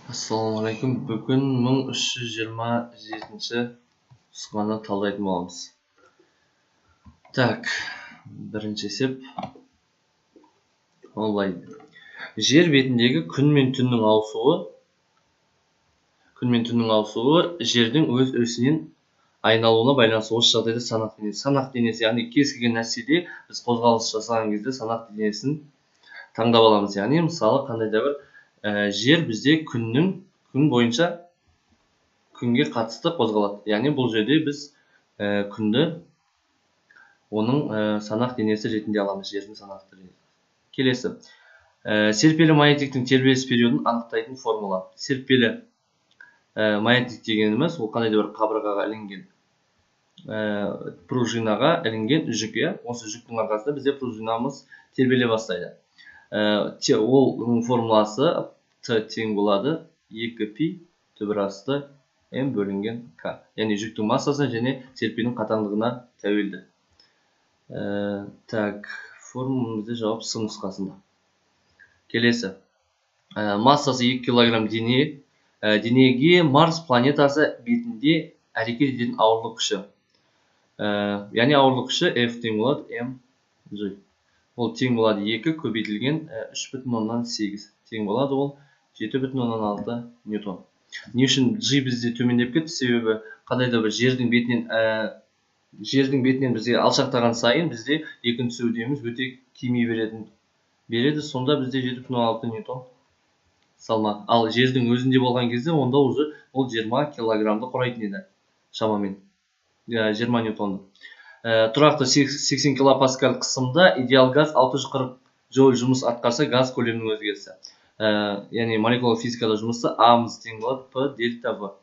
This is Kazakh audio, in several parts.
Ассалаумағалейкум. Бүгін 1327-ші нұсқаны талдайтын боламыз. Так, бірінші есеп. Олай. Жер бетіндегі күн мен түннің ауысуы жердің өз өсінен айналуына байланысты. Осы жағдайда санақ денесі. Санақ денесі, яғни кез келген нәрседе біз қозғалыс жасаған кезде санақ денесін таңдап аламыз. Яғни мысалы қандай да бір жер бізде күн бойынша күнге қатысты қозғалады. Яғни бұл жерде біз күнді оның санақ денесі ретінде аламыз, жердің санақты денесі. Келесі. Серпелі маятниктің тербеліс периодын анықтайтын формула. Серпелі маятник дегеніміз ол қандай да бір қабырғаға ілінген пружинаға ілінген жүк. Осы жүктің арқасында бізде пружинамыз тербеле бастайды. Ол формуласы Т тең болады 2π түбір асты М бөлінген К. Яғни жүктің массасы және серпенің қатаңдығына тәуелді. Так, формуламызда жауап С нұсқасында. Келесі. Массасы 2 кг денеге Марс планетасы бетінде әрекет ететін ауырлық күші. Яғни ауырлық күші F тең болады mg. Ол тең болады 2 көбейтілген 3,8 тең болады ол 7,6 ньютон. Не үшін G бізде төмендеп кетті? Себебі қандай да бір жердің бетінен бізде алшақтаған сайын бізде екінші өтеміз өте кеми береді. Сонда бізде 7,6 ньютон салмақ. Ал жердің өзінде болған кезде онда ол 20 килограмды құрайтын еді. Шамамен 20 ньютонды. Тұрақты 80 килопаскаль қысымда идеал газ 640 джоуль жұмыс атқарса газ көлемінің өзгерісі. Яғни молекулярлық физикада жұмысы А-мыз тең болады П дельта В.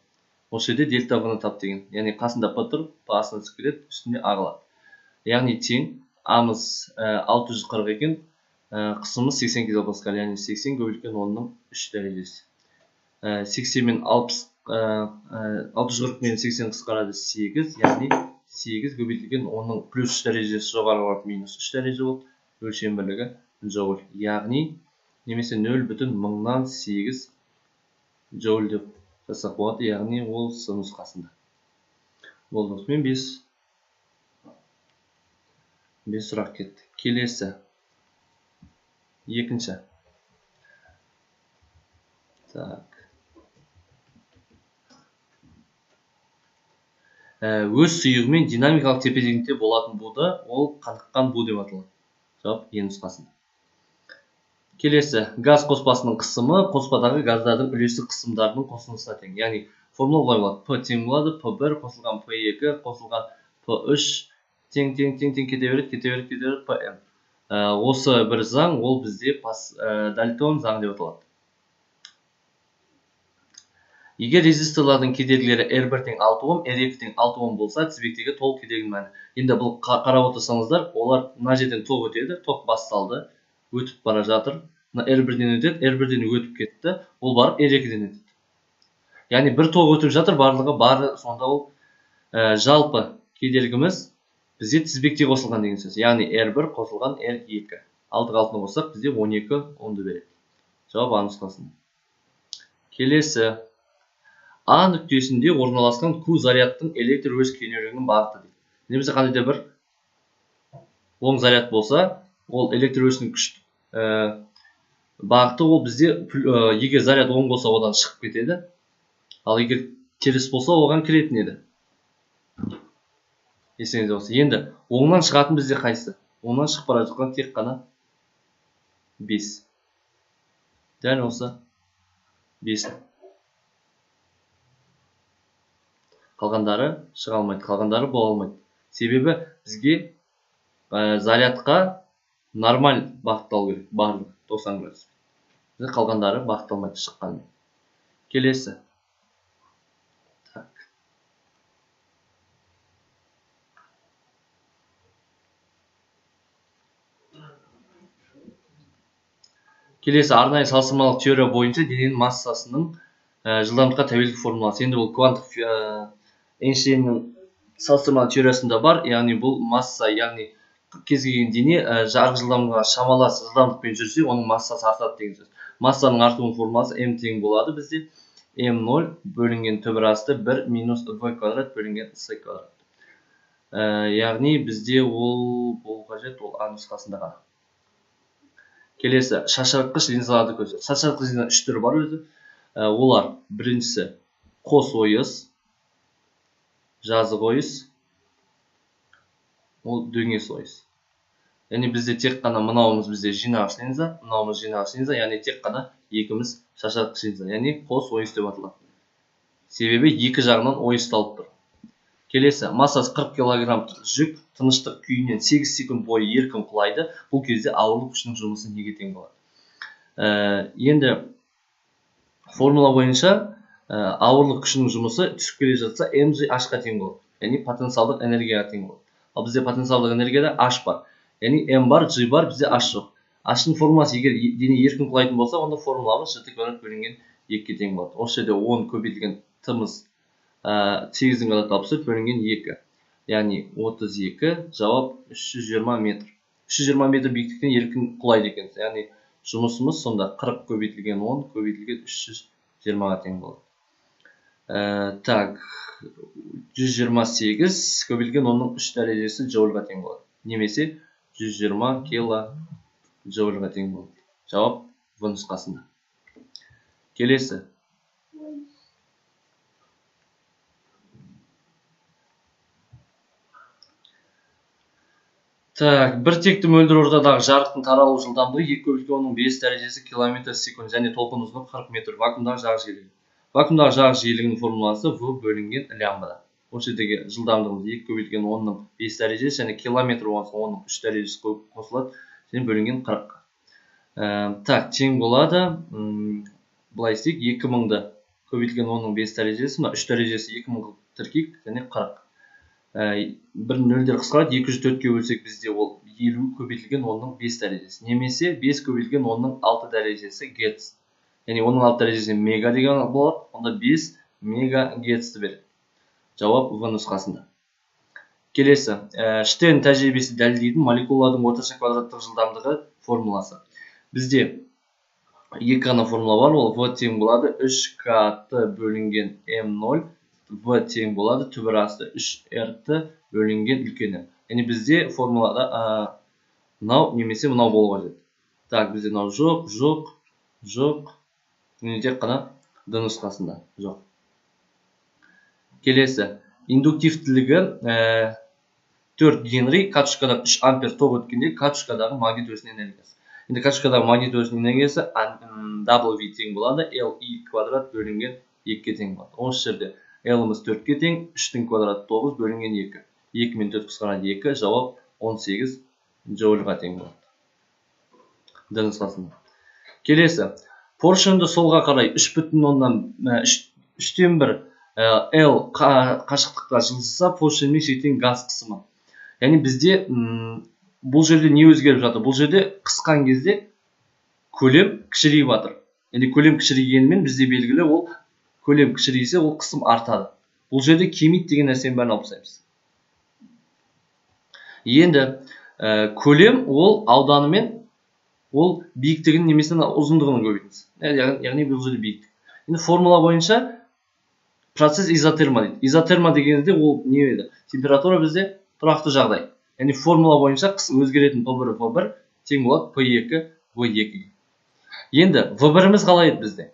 Осы жерде дельта В-ны тап деген. Яғни қасында П тұр, П астына түсіп кетеді, үстінде А қалады. Яғни тең А-мыз 640 екен, қысымыз 80 килопаскаль, яғни 80 көбейтілген 10-ның 3 дәрежесі. 80 мен 640 мен 80 қысқарады 8, яғни 8 көбейтілген 10-ның плюс 3 дәрежесі жоғары барып минус 3 дәреже болды. Өлшем бірлігі джоуль. Яғни немесе 0,8 джоуль деп жасақ болады. Яғни ол С нұсқасында. Болды. Осымен 5 сұрақ кетті. Келесі. Екінші. Так. Өз сұйығымен динамикалық тепе-теңдікте болатын буды, ол қаныққан бу деп аталады. Жауап Е нұсқасында. Келесі. Газ қоспасының қысымы қоспадағы газдардың үлесі қысымдарының қосылысына тең. Яғни формула былай болады. П тең болады П1 қосылған П2 қосылған П3 тең кете береді Пм. Осы бір заң, ол бізде Дальтон заңы деп аталады. Егер резисторлардың кедергілері R1 тең 6 Ом, R2 тең 6 Ом болса, тізбектегі толық кедергінің мәні. Енді бұл қарап отырсаңыздар, олар мына жерден ток өтеді, ток басталды, өтіп бара жатыр. R1-ден өтеді, R1-ден өтіп кетті, ол барып R2-ден өтеді. Яғни бір ток өтіп жатыр, барлығы сонда ол жалпы кедергіміз бізде тізбекте қосылған деген сөз. Яғни R1 қосылған R2. Алты қалтына қоссақ, бізде 12 Омды береді. Жауап А нұсқасында. Келесі. А нүктесінде орналасқан Q зарядтың электр өз кенеулігінің бағыты дейді. Немесе қандай да бір оң заряд болса, ол электр өсінің күшті бағыты ол бізде егер заряд оң болса, одан шығып кетеді. Ал егер теріс болса, оған кіретін еді. Есіңізде болса. Енді оңнан шығатын бізде қайсы? Оңнан шығып бара жатқан тек қана 5. Дәл осы 5. Қалғандары шыға алмайды, қалғандары бола алмайды. Себебі бізге зарядқа нормаль бағытталу керек, барлығы 90 градус. Қалғандары бағытталмайды шыққанмен. Келесі. Келесі арнайы салыстырмалық теория бойынша дененің массасының жылдамдыққа тәуелділік формуласы. Енді бұл кванттық Эйнштейннің салыстырмалық теориясында бар. Яғни бұл масса, яғни кез келген дене жарық жылдамдығына шамалас жылдамдықпен жүрсе, оның массасы артады деген сөз. Массаның артуының формуласы m тең болады бізде. m0 бөлінген төбір асты 1 минус v квадрат бөлінген c квадрат. Яғни бізде ол болу қажет, ол А нұсқасында ғана. Келесі, шашыратқыш линзаларды көрсетеді. Шашыратқыш линзаның 3 түрі бар өзі. Олар біріншісі қос ойыс, жазық ойыс, ол дөңес ойыс. Яғни бізде тек қана мынауымыз бізде жинағыш линза, мынауымыз жинағыш линза, яғни тек қана екіміз шашыратқыш линза, яғни қос ойыс деп аталады. Себебі екі жағынан ойысталып тұр. Келесі, массасы 40 кг жүк тыныштық күйінен 8 секунд бойы еркін құлайды. Бұл кезде ауырлық күшінің жұмысы неге тең болады? Енді формула бойынша ауырлық күшінің жұмысы түсіп келе жатса mgh-қа тең болады. Яғни потенциалдық энергияға тең болады. Ал бізде потенциалдық энергияда h бар. Яғни m бар, g бар, бізде h жоқ. H-ның формуласы егер дене еркін құлайтын болса, онда формуламыз жт квадрат бөлінген 2-ге тең болады. Осы жерде 10 көбейтілген t-мыз 8-дің квадраты 64 бөлінген 2. Яғни 32, жауап 320 метр. 320 метр биіктіктен еркін құлайды екен. Яғни жұмысымыз сонда 40 көбейтілген 10 көбейтілген 320-ға тең болады. Так, 128 көбейтілген 10-ның 3 дәрежесі джоульға тең болады. Немесе 120 кило джоульға тең болады. Жауап В нұсқасында. Келесі. Так, бір текті мөлдір ортадағы жарықтың таралу жылдамдығы 2 көбейтілген оның 5 дәрежесі километр секунд және толқын ұзындығы 40 метр. Вакуумдағы жарық жиілігі. Вакуумдағы жарық жиілігінің формуласы В бөлінген лямбда. Осы жердегі жылдамдығымыз 2 көбейтілген 10-ның 5 дәрежесі және километр болғанда 10-ның 3 дәрежесі қосылады және бөлінген 40. Так, тең болады. Былай істейік, 2000-ды көбейтілген 10-ның 5 дәрежесі, 3 дәрежесі 2000 тіркейік және 40. Бір нөлдер қысқарады, 204-ке бөлсек бізде ол 50 көбейтілген 10-ның 5 дәрежесі. Немесе 5 көбейтілген 10-ның 6 дәрежесі герц. Яғни 10-ның 6 дәрежесі мега деген болады, онда 5 мега герцті береді. Жауап В нұсқасында. Келесі, Штерн тәжірибесі дәлелдейтін молекулалардың орташа квадраттық жылдамдығы формуласы. Бізде екі ғана формула бар, ол В тең болады 3kt бөлінген m0, V тең болады түбір асты 3rt бөлінген үлкені. Яғни бізде формулада мынау немесе мынау болу қажет. Так, бізде мынау жоқ. Тек қана D нұсқасында жоқ. Келесі, индуктивтілігі 4 Генри катушкадан 3 ампер ток өткенде катушкадағы магнит өрісінің энергиясы. Енді катушкадағы магнит өрісінің энергиясы W тең болады, Li квадрат бөлінген 2-ге тең болады. Осы жерде L-ымыз 4-ке тең, 3-дің квадраты 9 бөлінген 2. 2 мен 4 қысқарады 2, жауап 18 джоульға тең болады. D нұсқасында. Келесі, поршенді солға қарай 3,1 L қашықтыққа жылжыса, поршенмен шектен газ қысымы. Яғни бізде бұл жерде не өзгеріп жатыр? Бұл жерде қысқан кезде көлем кішірейіп жатыр. Яғни көлем кішірейгенімен бізде белгілі ол көлем кішірейсе, ол қысым артады. Бұл жерде кемейді деген нәрсені бәрін алып тастаймыз. Енді көлем ол ауданымен ол биіктігін немесе ұзындығының көбейтіндісі. Яғни бұл жерде биіктік. Енді формула бойынша процесс изотерма дейді. Изотерма дегенде ол не еді? Температура бізде тұрақты жағдай. Яғни формула бойынша өзгеретін P1 V1 тең болады P2 V2. Енді V1-іміз қалай еді бізде?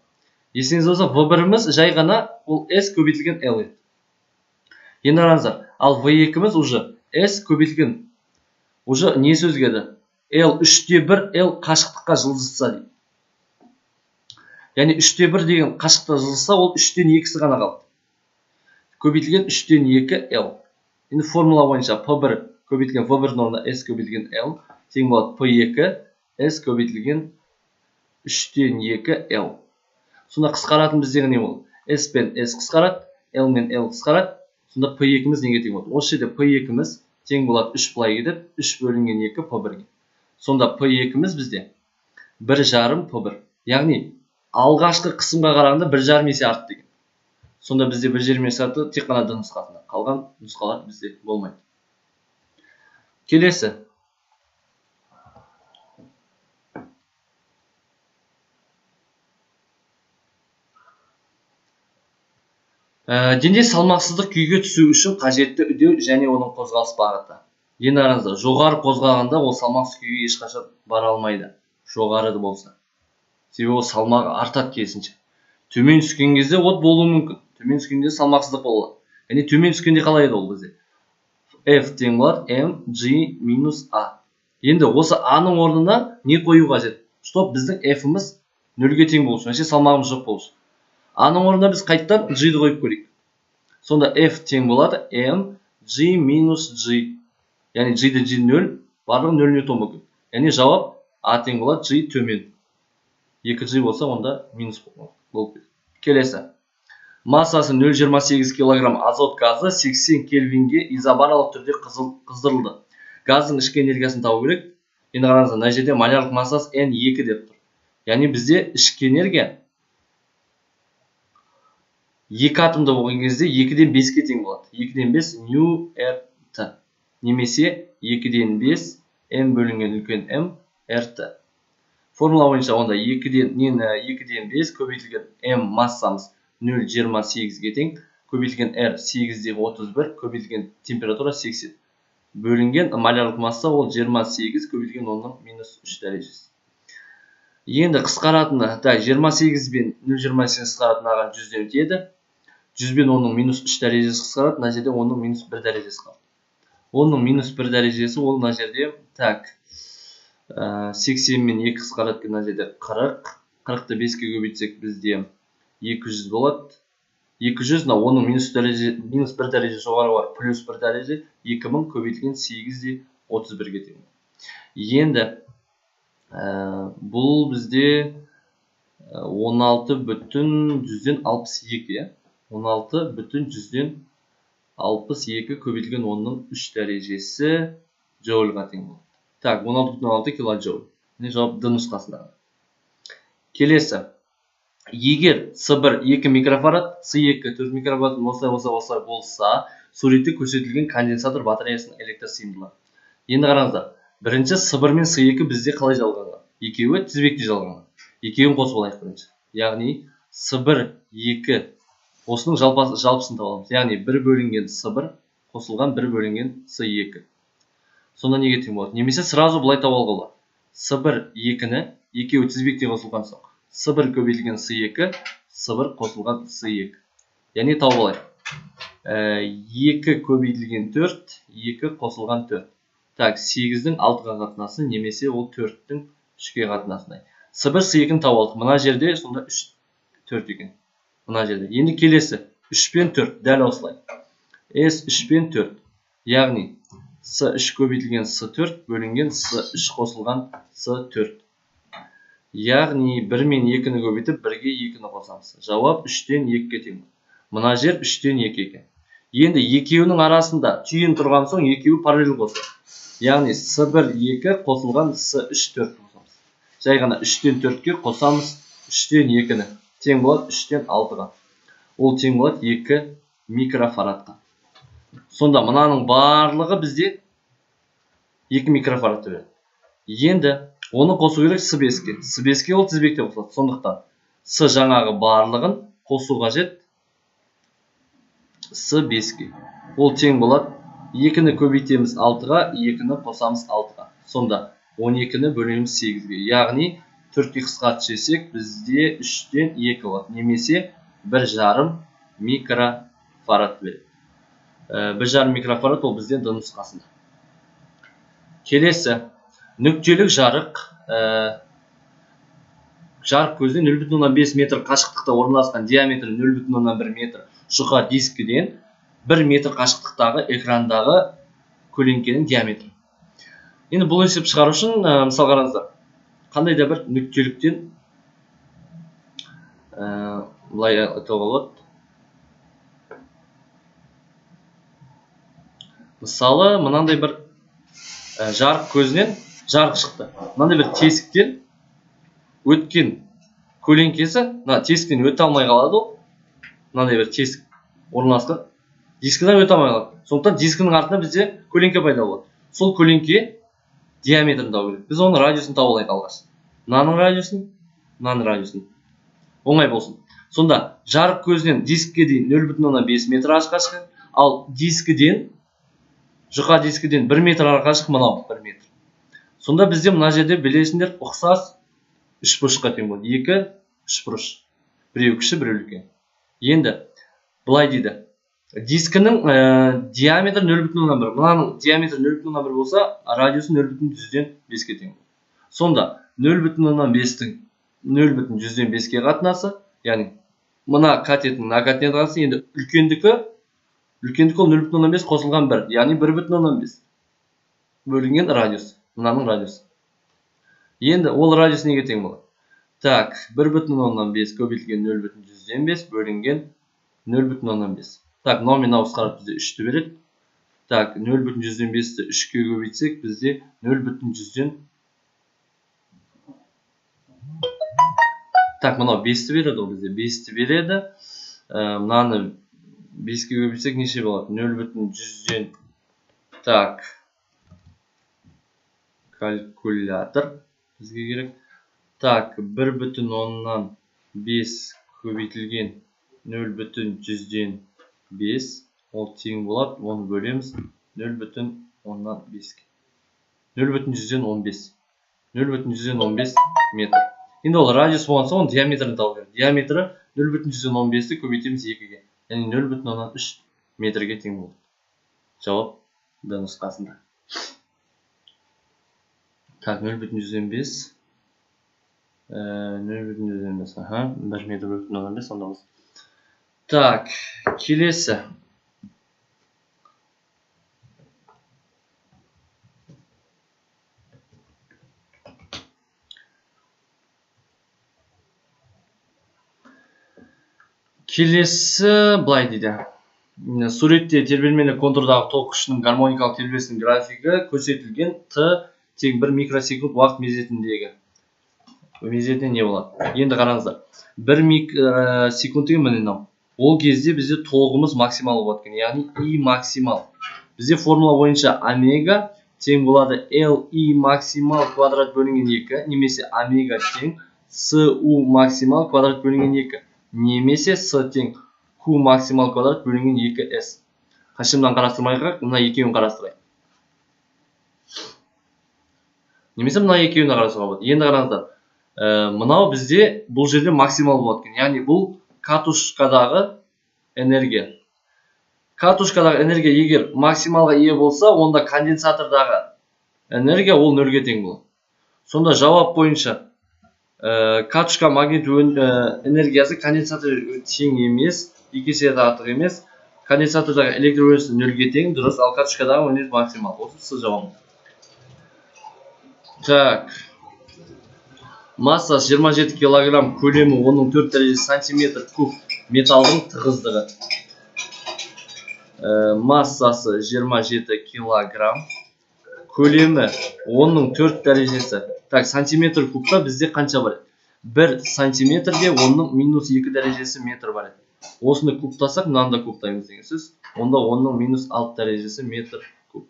Есіңіз болса, V1-іміз жай ғана ол S көбейтілген L еді. Енді қараңыздар, ал V2-іміз уже S көбейтілген уже несі өзгерді? L 3/1 L қашықтыққа жылжытса дейді. Яғни 3/1 деген қашықтыққа жылжытса, ол 3/2-сі ғана қалды. Көбейтілген 3/2 L. Енді формула бойынша P1 көбейтілген V1 орнына S көбейтілген L тең болады P2 S көбейтілген 3/2 L. Сонда қысқаратын біздегі не болды? S пен S қысқарады, L мен L қысқарады. Сонда P2-міз неге тең болады? Осы жерде P2-міз тең болады 3 былай кетеді, 3 бөлінген 2 P1-ге. Сонда P2-міз бізде 1,5 P1. Яғни алғашқы қысымға қарағанда 1,5 есе артты деген. Сонда бізде 1,5 есе артты тек қана D нұсқасында. Қалған нұсқалар бізде болмайды. Келесі. Денде салмақсыздық күйге түсу үшін қажетті үдеу және оның қозғалыс бағыты. Енді қараңыздар, жоғары қозғалғанда ол салмақсыз күйге ешқашан бара алмайды. Жоғары болса. Себебі ол салмағы артады керісінше. Төмен түскен кезде от болуы мүмкін. Төмен түскенде салмақсыздық болады. Яғни төмен түскенде қалай еді ол бізде? F тең болады mg минус a. Енді осы a-ның орнына не қою қажет? Чтоб біздің f-іміз 0-ге тең болсын, немесе салмағымыз жоқ болсын. A-ның орнына біз қайттан g-ді қойып көрейік. Сонда f тең болады mg минус g. Яғни g-ді g 0, барлығы 0 ньютон мүмкін. Яғни жауап a тең болады g төмен. 2g болса, онда минус болып. Келесі. Массасы 0,28 кг азот газы 80 кельвинге изобаралық түрде қыздырылды. Газдың ішкі энергиясын табу керек. Енді қараңыздар, мына жерде молярлық массасы N2 деп тұр. Яғни бізде ішкі энергия 2 атомда болған кезде 2-ден 5-ке тең болады. 2-ден 5 νRT. Немесе 2-ден 5 M бөлінген үлкен M RT. Формула бойынша онда 2-ден 5 көбейтілген M массамыз 0,28-ге тең, көбейтілген R 8,31, көбейтілген температура 80. Бөлінген молярлық масса ол 28 көбейтілген 10-3 дәрежесі. Енді қысқаратыны, 28 бен 0,28 қысқаратыны аған 100-ден өтеді. 100 бен 10-3 дәрежесі қысқарады, мына жерде 10-1 дәрежесі қалады. 10-1 дәрежесі ол мына жерде 80 мен 2 қысқарады, мына жерде 40. 40-ты 5-ке көбейтсек бізде 200 болады. 200, оның -1 дәреже жоғары бар, плюс 1 дәреже 2000 көбейтілген 8,31-ге тең. Енді бұл бізде 16,62, 16,62 көбейтілген 10-3 дәрежесі джоульға тең болады. Так, 16,6 килоджоуль. Жауап Д нұсқасында. Келесі. Егер С1 2 микрофарад, С2 4 микрофарад осылай болса, суретте көрсетілген конденсатор батареясының электр сыйымдылығы. Енді қараңыздар, бірінші С1 мен С2 бізде қалай жалғанған? Екеуі тізбекте жалғанған. Екеуін қосып алайық бірінші. Яғни С1 2 осының жалпысын табаламыз. Яғни 1 бөлінген С1 қосылған 1 бөлінген С2. Сонда неге тең болады? Немесе сразу былай таба алуға болады. С1 2-ні екеуі тізбекте қосылған соң. С1 көбейтілген С2, С1 қосылған С2. Яғни тауып алайық. 2 көбейтілген 4, 2 қосылған 4. Так, 8-дің 6-ға қатынасы, немесе ол 4-дің 3-ге қатынасындай. С1 С2-ні тауып алдық. Мына жерде сонда 3, 4 екен. Мына жерде. Енді келесі 3 пен 4, дәл осылай. S3 пен 4. Яғни С3 көбейтілген С4 бөлінген С3 қосылған С4. Яғни 1 мен 2-ні көбейтіп 1-ге 2-ні қосамыз. Жауап 3-тен 2-ге тең. Мына жер 3-тен 2 екен. Енді екеуінің арасында түйін тұрған соң екеуі параллель қосылады. Яғни С1 2 қосылған С3 4 қосамыз. Жай ғана 3-тен 4-ке қосамыз 3-тен 2-ні. Тең болады 3-тен 6-ға. Ол тең болады 2 микрофарадқа. Сонда мынаның барлығы бізде 2 микрофарадты береді. Енді оны қосу керек С5-ке. С5-ке ол тізбекте қосылады. Сондықтан С жаңағы барлығын қосу қажет С5-ке. Ол тең болады 2-ні көбейтеміз 6-ға, 2-ні қосамыз 6-ға. Сонда 12-ні бөлеміз 8-ге. Яғни 4-ке қысқартып жесек бізде 3-тен 2 болады. Немесе 1,5 микрофарад береді. 1,5 микрофарад ол бізден Д нұсқасында. Келесі. Нүктелік жарық. Жарық көзінен 0,5 метр қашықтықта орналасқан диаметрі 0,1 метр жұқа дискіден 1 метр қашықтықтағы экрандағы көлеңкенің диаметрі. Енді бұл есеп шығару үшін, мысал қараңыздар, қандай да бір нүктеліктен былай айтуға болады. Мысалы, мынандай бір жарық көзінен жарық шықты. Мынандай бір тесіктен өткен көлеңкесі, тесіктен өте алмай қалады ол. Мынандай бір тесік орналасқан. Дискіден өте алмай қалады. Сондықтан дискінің артында бізде көлеңке пайда болады. Сол көлеңке диаметрін табу керек. Біз оның радиусын тауып алайық алғаш. Мынаның радиусын, мынаның радиусын. оңай болсын. Сонда жарық көзінен дискіге дейін 0,5 метр ашық, ал дискіден, жұқа дискіден 1 метр арқашық, мынау 1 метр. Сонда бізде мына жерде білесіңдер ұқсас үшбұрышқа тең болады. Екі үшбұрыш. Біреу кіші, біреу үлкен. Енді былай дейді. Дискінің диаметр 0,1. Мынаның диаметр 0,1 болса, радиусы 0,105-ке тең. Сонда 0,5-тің 0,105-ке қатынасы, яғни мына катеттің мына катетіне қатынасы, енді үлкендікі ол 0,5 қосылған 1, яғни 1,5 бөлінген радиус. Мынаның радиусы. Енді ол радиус неге тең болады? Так, 1,5 көбейтілген 0,105 бөлінген 0,5. Так, номинал қысқарып бізде 3-ті береді. Так, 0,105-ті 3-ке көбейтсек, бізде 0,100. Так, мынау 5-ті береді, ол бізде 5-ті береді. Мынаны 5-ке көбейтсек неше болады? 0,100. Так, калькулятор бізге керек. Так, 1,5 көбейтілген 0,105 ол тең болады, оны бөлеміз 0,5-ке. 0,115. 0,115 метр. Енді ол радиус болған соң, диаметрін табу керек. Диаметрі 0,115-ті көбейтеміз 2-ге. Яғни 0,3 метрге тең болады. Жауап Б нұсқасында. Так, 0,115. 0,115. Аха, 1 метр 0,115 онда болсын. Так, келесі. Келесі былай дейді. Суретте тербелмелі контурдағы ток күшінің гармоникалық тербелісінің графигі көрсетілген Т тең 1 микросекунд уақыт мезетіндегі. Мезетінде не болады? Енді қараңыздар. 1 микросекунд деген мынау. Ол кезде бізде толығымыз максимал болады екен, яғни I максимал. Бізде формула бойынша омега тең болады LI максимал квадрат бөлінген 2, немесе омега тең SU максимал квадрат бөлінген 2, немесе С тең Q максимал квадрат бөлінген 2S. Қашымдан қарастырмайық, мына екеуін қарастырайық. Немесе мына екеуін қарастыруға болады. Енді қараңыздар. Мынау бізде бұл жерде максимал болады екен. Яғни бұл катушкадағы энергия. Катушкадағы энергия егер максималға ие болса, онда конденсатордағы энергия ол 0-ге тең болады. Сонда жауап бойынша катушка магнит энергиясы конденсатор тең емес, 2 есе артық емес. Конденсатордағы электр өрісі 0-ге тең, дұрыс, ал катушкадағы энергия максимал. Осы С жауабы. Так. Массасы 27 килограмм, көлемі оның 4 дәрежесі сантиметр куб металдың тығыздығы. Массасы 27 килограмм, көлемі оның 4 дәрежесі. Так, сантиметр кубта бізде қанша бар? 1 сантиметрде оның минус 2 дәрежесі метр бар. Осыны кубтасақ, мынанда кубтаймыз деген сөз. Онда оның минус 6 дәрежесі метр куб.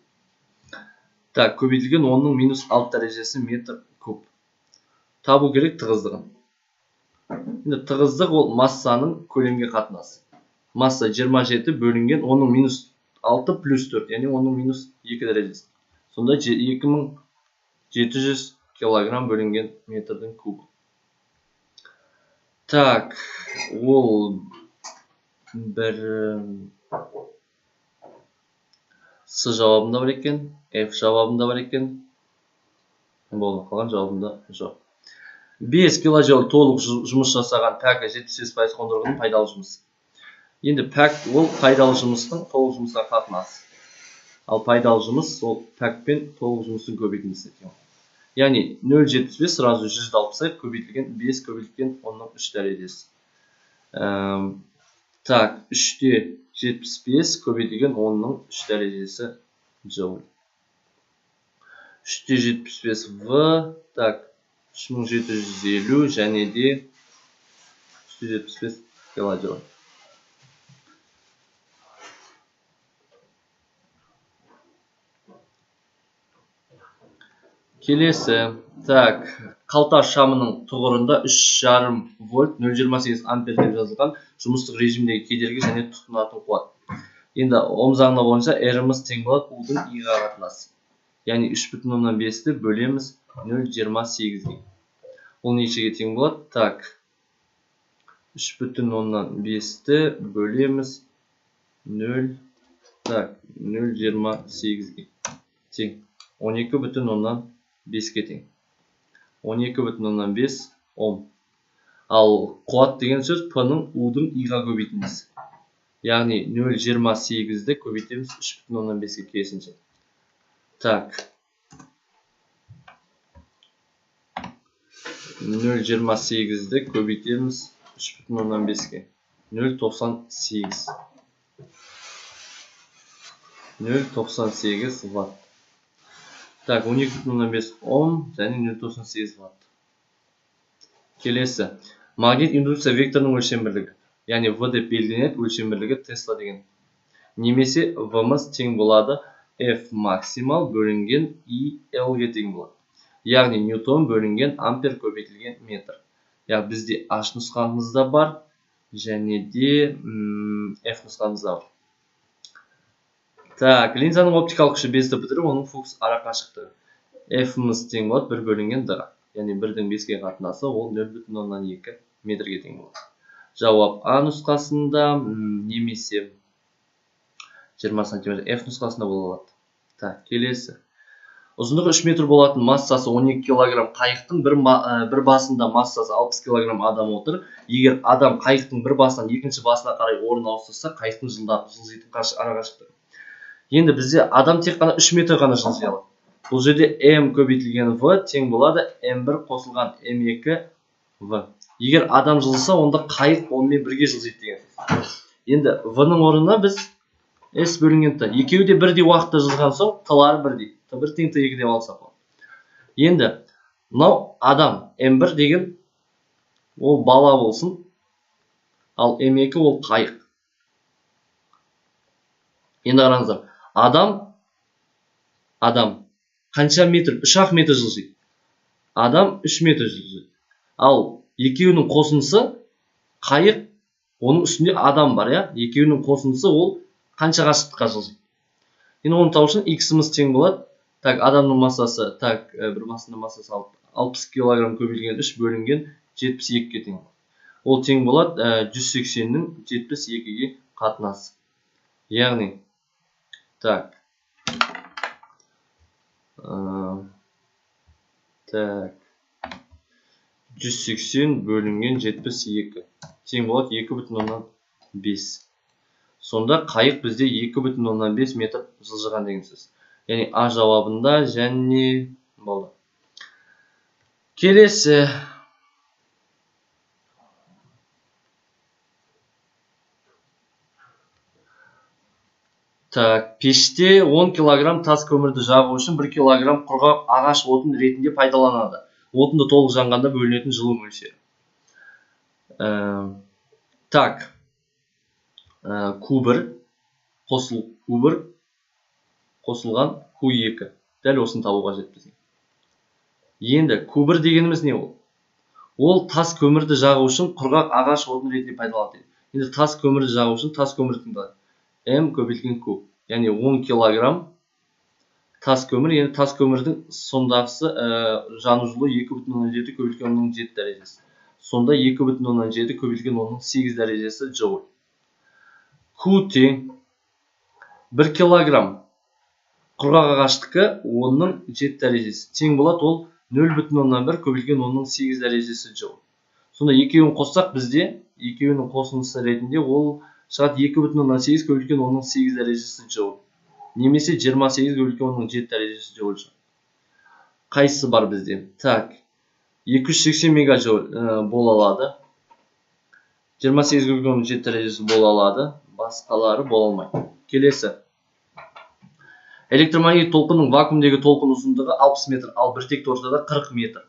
Так, көбейтілген оның минус 6 дәрежесі метр куб. Табу керек тығыздығын. Енді тығыздық ол массаның көлемге қатынасы. Масса 27 бөлінген оның минус 6 плюс 4, яғни оның минус 2 дәрежесі. Сонда 2700 килограмм бөлінген метрдің кубы. Так, ол бір С жауабында бар екен, F жауабында бар екен. Болды, қалған жауабында жоқ. 5 килоджоуль толық жұмыс жасаған пәкі 78% қондырғының пайдалы жұмысы. Енді пәк ол пайдалы жұмыстың толық жұмысқа қатынасы. Ал пайдалы жұмыс ол пәкпен толық жұмысын көбейтіндісі. Яғни 0,75 сразу 160 көбейтілген 5 көбейтілген 10-3 дәрежесі. Так, 3-те 75 көбейтілген 10-3 дәрежесі джоуль. 3-те 75 В, так, 3750 және де 375 килоджоуль. Келесі. Так, қалта шамының тұғырында 3,5 вольт 0,28 ампер деп жазылған жұмыстық режимдегі кедергі және тұтынатын қуат. Енді Ом заңы бойынша R-іміз тең болады U-дің I-ға қатынасы. Яғни 3,5-ті бөлеміз 0,28-ге. Ол нешеге тең болады? Так, 3,5-ті бөлеміз 0,28-ге тең. 12,5-ге тең. 12,5 Ом. Ал қуат деген сөз P-ның U-дің I-ға көбейтіндісі. Яғни 0,28-ді көбейтеміз 3,5-ге керісінше. Так. 0,28-ді көбейтеміз 3,5-ге. 0,98. 0,98 ватт. Так, 12,5 Ом және 0,98 ватт. Келесі. Магнит индукция векторының өлшем бірлігі. Яғни V деп белгіленеді, өлшем бірлігі Тесла деген. Немесе V-мыз тең болады F максимал бөлінген I L-ге тең болады. Яғни Ньютон бөлінген ампер көбейтілген метр. Яғни бізде H нұсқамызда бар және де F нұсқамызда бар. Так, линзаның оптикалық күші 5-ті бітіріп, оның фокус ара қашықтығы. F-мыз тең болады 1 бөлінген D-ға. Яғни 1-дің 5-ге қатынасы ол 0,2 метрге тең болады. Жауап А нұсқасында немесе 20 см F нұсқасында болады. Так, келесі. Ұзындығы 3 метр болатын массасы 12 кг қайықтың бір басында массасы 60 кг адам отыр. Егер адам қайықтың бір басынан екінші басына қарай орын ауыстырса, қайықтың жылжитын ара қашықтығы. Енді бізде адам тек қана 3 метр ғана жылжи алады. Бұл жерде M көбейтілген V тең болады M1 қосылған M2 V. Егер адам жылжыса, онда қайық онымен бірге жылжиды деген. Енді V-ның орнына біз S бөлінген T. Екеуі де бірдей уақытта жылжыған соң, T-лары бірдей. T1 тең T2 деп алсақ болады. Енді мынау адам M1 деген ол бала болсын, ал M2 ол қайық. Енді қараңыздар. Адам қанша метр? 3-ақ метр жылжиды. Адам 3 метр жылжиды. Ал екеуінің қосындысы қайық, оның үстінде адам бар, я? Екеуінің қосындысы ол қанша қашықтыққа жылжиды. Енді оны табу үшін X-іміз тең болады. Так, адамның массасы, так, бір басында массасы 60 кг көбейтілген 3 бөлінген 72-ге тең. Ол тең болады 180-нің 72-ге қатынасы. Яғни, так, 180 бөлінген 72 тең болады 2,5. Сонда қайық бізде 2,5 метр жылжыған деген сөз. Яғни А жауабында және болды. Келесі. Так, пеште 10 кг тас көмірді жағу үшін 1 кг құрғақ ағаш отын ретінде пайдаланады. Отынды толық жанғанда бөлінетін жылу мөлшері. Так, Q1 қосылған Q2. Дәл осыны табуға жетті. Енді Q1 дегеніміз не ол? Ол тас көмірді жағу үшін құрғақ ағаш отын ретінде пайдаланады. Енді тас көмірді жағу үшін тас көмірді бар. M көбейтілген Q. Яғни 10 кг тас көмір. Енді тас көмірдің сондағысы жану жылуы 2,7 көбейтілген 7 дәрежесі. Сонда 2,7 көбейтілген 8 дәрежесі Joule. Q тең 1 кг құрғақ ағаштікі 7 дәрежесі. Тең болады ол 0,1 көбейтілген 8 дәрежесі Joule. Сонда екеуін қоссақ бізде екеуінің қосындысы ретінде ол шығады 2,8 көбейтілген 8 дәрежесі Joule. Немесе 28 көбейтілген 7 дәрежесі Joule. Қайсысы бар бізде? Так, 280 мегаджоуль бола алады. 28 көбейтілген 7 дәрежесі бола алады. Басқалары бола алмайды. Келесі. Электромагнит толқынның вакуумдегі толқын ұзындығы 60 метр, ал біртекті ортада 40 метр.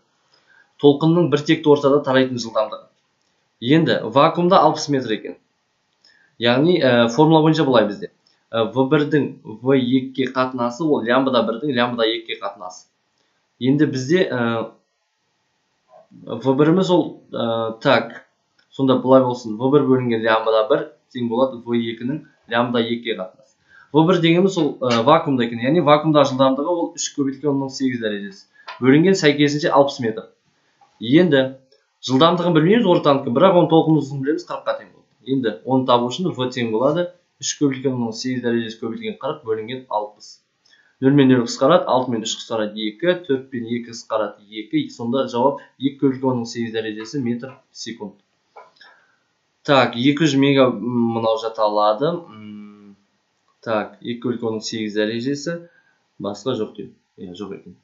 Толқынның біртекті ортада тарайтын жылдамдығы. Енді вакуумда 60 метр екен. Яғни формула бойынша былай бізде. V1-дің V2-ге қатынасы ол лямбда 1-дің лямбда 2-ге қатынасы. Енді бізде V1-іміз ол так. Сонда бұлай болсын. V1 бөлінген лямбда 1 тең болады V2-нің лямбда 2-ге қатынасы. V1 дегеніміз ол вакуумда екен. Яғни вакуумда жылдамдығы ол 3 көбейтілген 10-8 дәрежесі. Бөлінген сәйкесінше 60 метр. Енді жылдамдығын білмейміз ортаныкін, бірақ оның толқынын білеміз 40-қа тең болады. Енді оны табу үшін V тең болады 3 көбейтілген 10-8 дәрежесі көбейтілген 40 бөлінген 60. 0 мен 0 қысқарады, 6 мен 3 қысқарады 2, 4 пен 2 қысқарады 2. Сонда жауап 2 көбейтілген 10-8 дәрежесі метр секунд. Так, 200 мега мынау жата алады. Так, 2 көбейтілген 10-8 дәрежесі басқа жоқ деймін. Жоқ екен.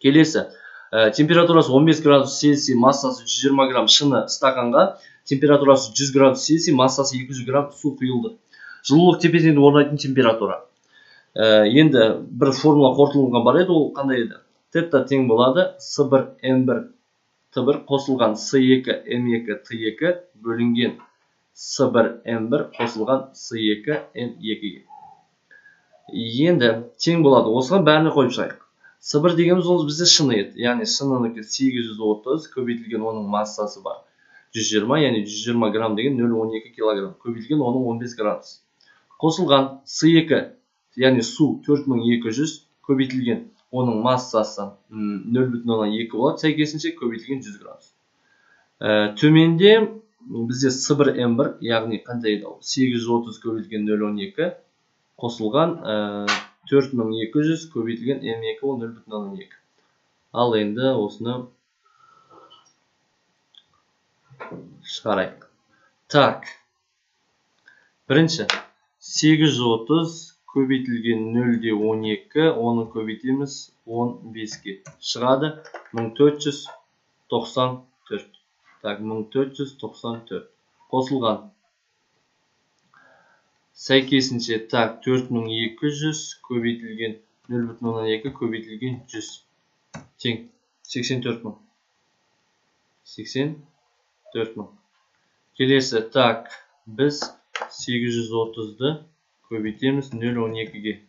Келесі. Температурасы 15 градус Цельсий, массасы 120 грамм шыны стаканға, температурасы 100 градус Цельсий, массасы 200 грамм су құйылды. Жылулық тепе-теңдігін орындайтын температура. Енді бір формула қорытылған бар еді, ол қандай еді? Тета тең болады С1 N1 Т1 қосылған С2 М2 Т2 бөлінген С1 М1 қосылған С2 М2-ге. Енді тең болады. Осыған бәріне қойып шығайық. С1 дегеніміз ол бізде шыны еді. Яғни шынынікі 830 көбейтілген оның массасы бар 120, яғни 120 грамм деген 0,12 килограмм. Көбейтілген оның 15 градус. Қосылған С2, яғни су 4200 көбейтілген оның массасы 0,2 болады. Сәйкесінше көбейтілген 100 градус. Төменде бізде С1 М1, яғни қандай еді? 830 көбейтілген 0,12 қосылған 4200 көбейтілген М2 ол 0,2. Ал енді осыны шығарайық. Так. Бірінші 830 көбейтілген 0,12, оны көбейтеміз 15-ге. Шығады 1494. Так, 1494. Қосылған. Сәйкесінше, так, 4200 көбейтілген 0,2 көбейтілген 100. Тең 84 мың. 84 мың. Келесі, так, біз 830-ды көбейтеміз 0,12-ге.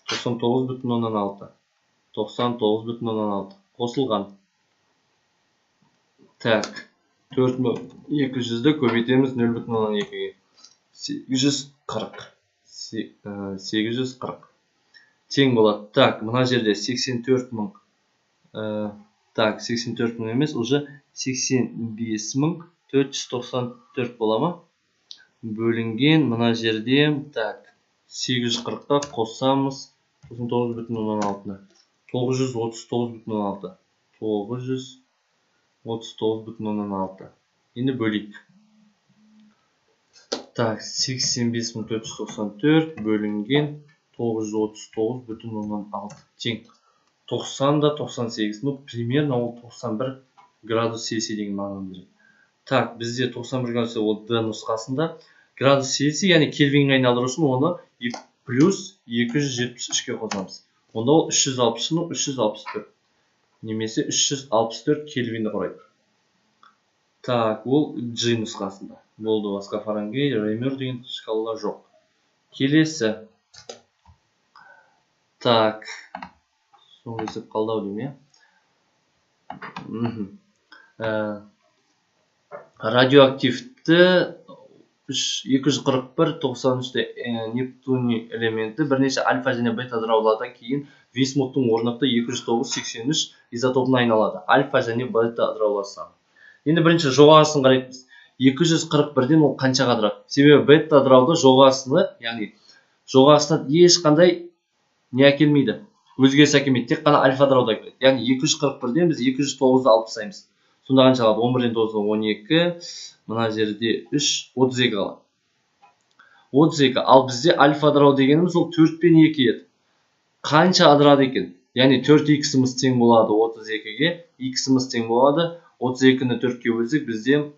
99,6. 99,6. Қосылған. Так, 4200-ді көбейтеміз 0,12-ге. 840. 840. Тең болады. Так, мына жерде 84 мың. Так, 84 мың емес, уже 85 мың 494 бола ма? Бөлінген мына жерде, так, 840-қа қосамыз 99,6-ны. 939,6. 939,6. Енді бөлейік. Так, 85,494 бөлінген 939,6. Тең. 90 да 98. Ну, примерно ол 91 градус Цельсий деген мағынаны береді. Так, бізде 91 градус ол Д нұсқасында. Градус Цельсий, яғни кельвинге айналдыру үшін оны плюс 273-ке қосамыз. Онда ол 360-ның 364. Немесе 364 кельвинді құрайды. Так, ол G нұсқасында. Болды, басқа Фаренгейт, Реймер деген шкалалар жоқ. Келесі. Так. Соңғы есеп қалдау дейм, Радиоактивті 241-93-те Нептуний элементі бірнеше альфа және бета ыдыраулардан кейін висмуттың орнықты 209-83 изотопына айналады. Альфа және бета ыдыраулар саны. Енді бірінші жоғарысын қараймыз. 241-ден ол қаншаға ыдырады? Себебі бета ыдырауды жоғарысына, яғни жоғарысына ешқандай не әкелмейді. Өзгеріс әкелмейді. Тек қана альфа ыдырауда әкеледі. Яғни 241-ден біз 209-ды алып тастаймыз. Сонда қанша қалады? 11-ден 9-ға 12, мына жерде 3, 32 қалады. 32. Ал бізде альфа ыдырау дегеніміз ол 4 пен 2 еді. Қанша ыдырады екен? Яғни 4x-іміз тең болады 32-ге, x-іміз тең болады 32-ні 4-ке бөлсек бізде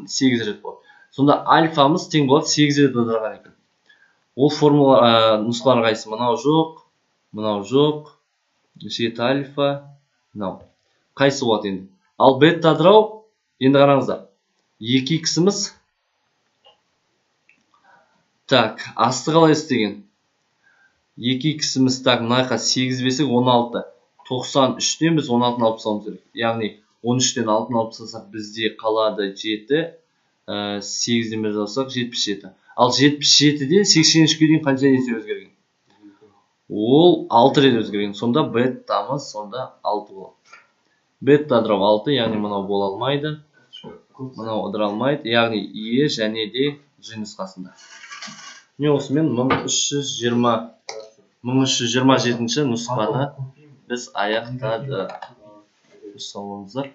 8 рет болады. Сонда альфамыз тең болады 8 рет ыдыраған екен. Ол формула нұсқалар қайсы? Мынау жоқ, мынау жоқ, жеті альфа, мынау. Қайсы болады енді? Ал бета ыдырау, енді қараңыздар. 2x-іміз. Так, асты қалай істеген? 2x-іміз, так, мына жаққа 8 бесек 16. 93-тен біз 16-ны алып тастауымыз керек. Яғни 13-тен 6-ны алып тастасақ бізде қалады 7, 8-ден бір жасақ 77. Ал 77-ден 83-ге дейін қанша есе өзгерген? Ол 6 рет өзгерген. Сонда беттамыз сонда 6 болады. Бетта ыдырау 6, яғни мынау бола алмайды. Мынау ыдыра алмайды. Яғни Е және де G нұсқасында. Не осымен 1327 нұсқаны біз аяқтадық. Сау болыңыздар.